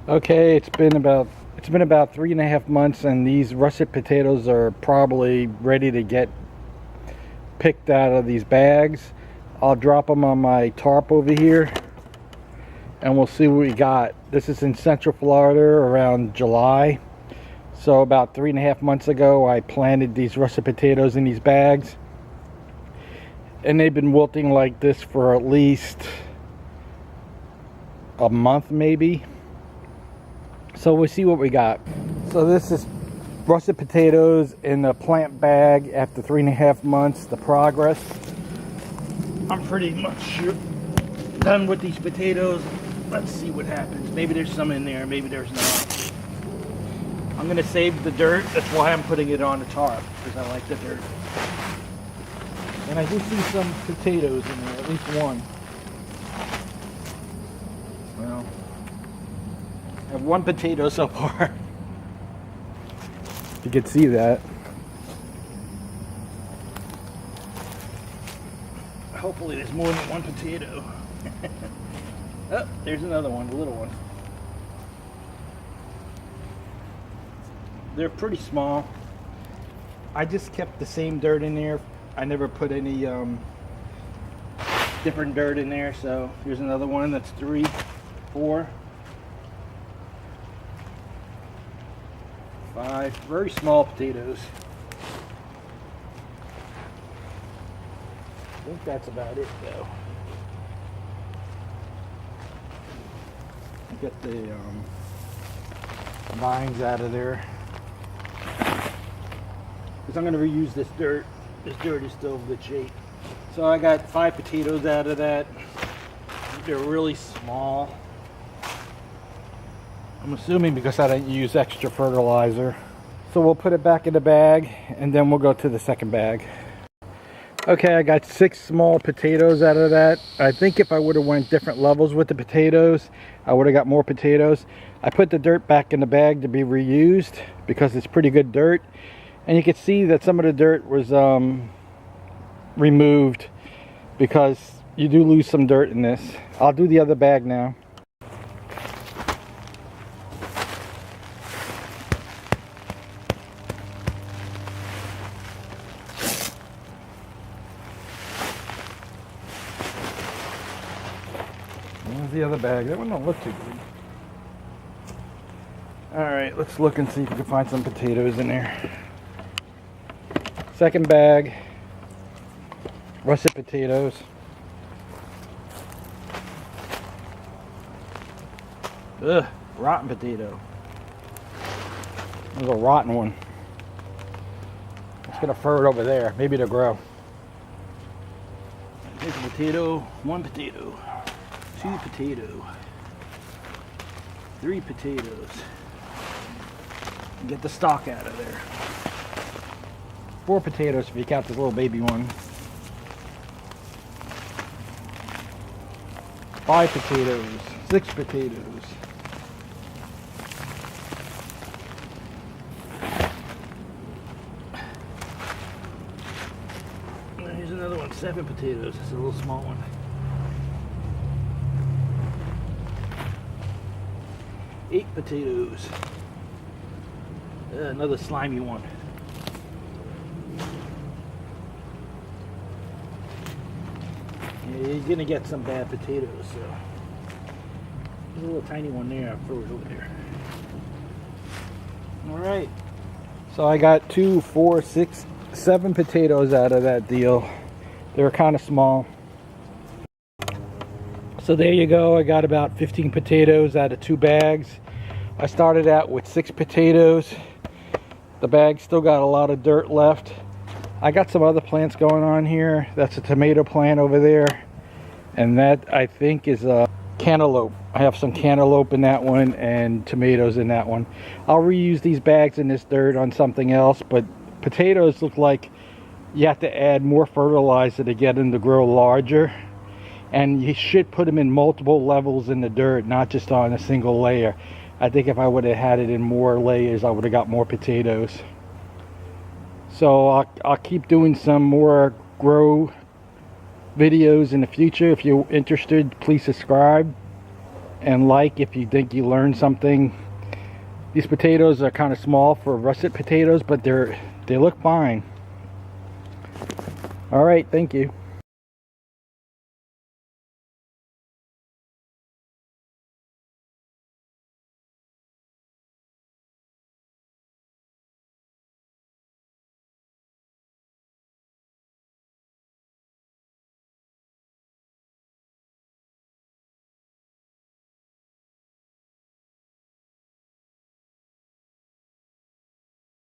Okay, it's been about 3.5 months, and these russet potatoes are probably ready to get picked out of these bags. I'll drop them on my tarp over here and we'll see what we got. This is in Central Florida around July. So about 3.5 months ago I planted these russet potatoes in these bags, and they've been wilting like this for at least a month maybe. So we'll see what we got. So this is russet potatoes in a plant bag after 3.5 months. The progress. I'm pretty much done with these potatoes. Let's see what happens. Maybe there's some in there, maybe there's not. I'm gonna save the dirt. That's why I'm putting it on the tarp, because I like the dirt. And I do see some potatoes in there, at least one. Well, I have one potato so far. You can see that. Hopefully there's more than one potato. Oh, there's another one, the little one. They're pretty small. I just kept the same dirt in there. I never put any different dirt in there. So here's another one. That's 3, 4, 5. Very small potatoes. I think that's about it though. Get the vines out of there, because I'm going to reuse this dirt. This dirt is still in good shape. So I got 5 potatoes out of that. They're really small. I'm assuming because I didn't use extra fertilizer. So we'll put it back in the bag and then we'll go to the second bag. Okay, I got 6 small potatoes out of that. I think if I would have went different levels with the potatoes, I would have got more potatoes. I put the dirt back in the bag to be reused because it's pretty good dirt. And you can see that some of the dirt was removed, because you do lose some dirt in this. I'll do the other bag now. There's the other bag. That one don't look too good. Alright, let's look and see if we can find some potatoes in there. Second bag. Russet potatoes. Ugh, rotten potato. There's a rotten one. It's gonna fur it over there. Maybe it'll grow. Here's a potato. 1 potato. 2 potato. 3 potatoes. Get the stalk out of there. 4 potatoes if you count this little baby one. 5 potatoes. 6 potatoes. Here's another one. 7 potatoes. This is a little small one. 8 potatoes. Another slimy one. Yeah, you're gonna get some bad potatoes, so there's a little tiny one there. I throw it over there. Alright. So I got 2, 4, 6, 7 potatoes out of that deal. They were kind of small. So there you go. I got about 15 potatoes out of 2 bags. I started out with 6 potatoes. The bag still got a lot of dirt left. I got some other plants going on here. That's a tomato plant over there. And that, I think, is a cantaloupe. I have some cantaloupe in that one and tomatoes in that one. I'll reuse these bags in this dirt on something else, but potatoes look like you have to add more fertilizer to get them to grow larger. And you should put them in multiple levels in the dirt, not just on a single layer. I think if I would have had it in more layers, I would have got more potatoes. So I'll keep doing some more grow videos in the future. If you're interested, please subscribe. and like if you think you learned something. These potatoes are kind of small for russet potatoes, but they look fine. All right, thank you.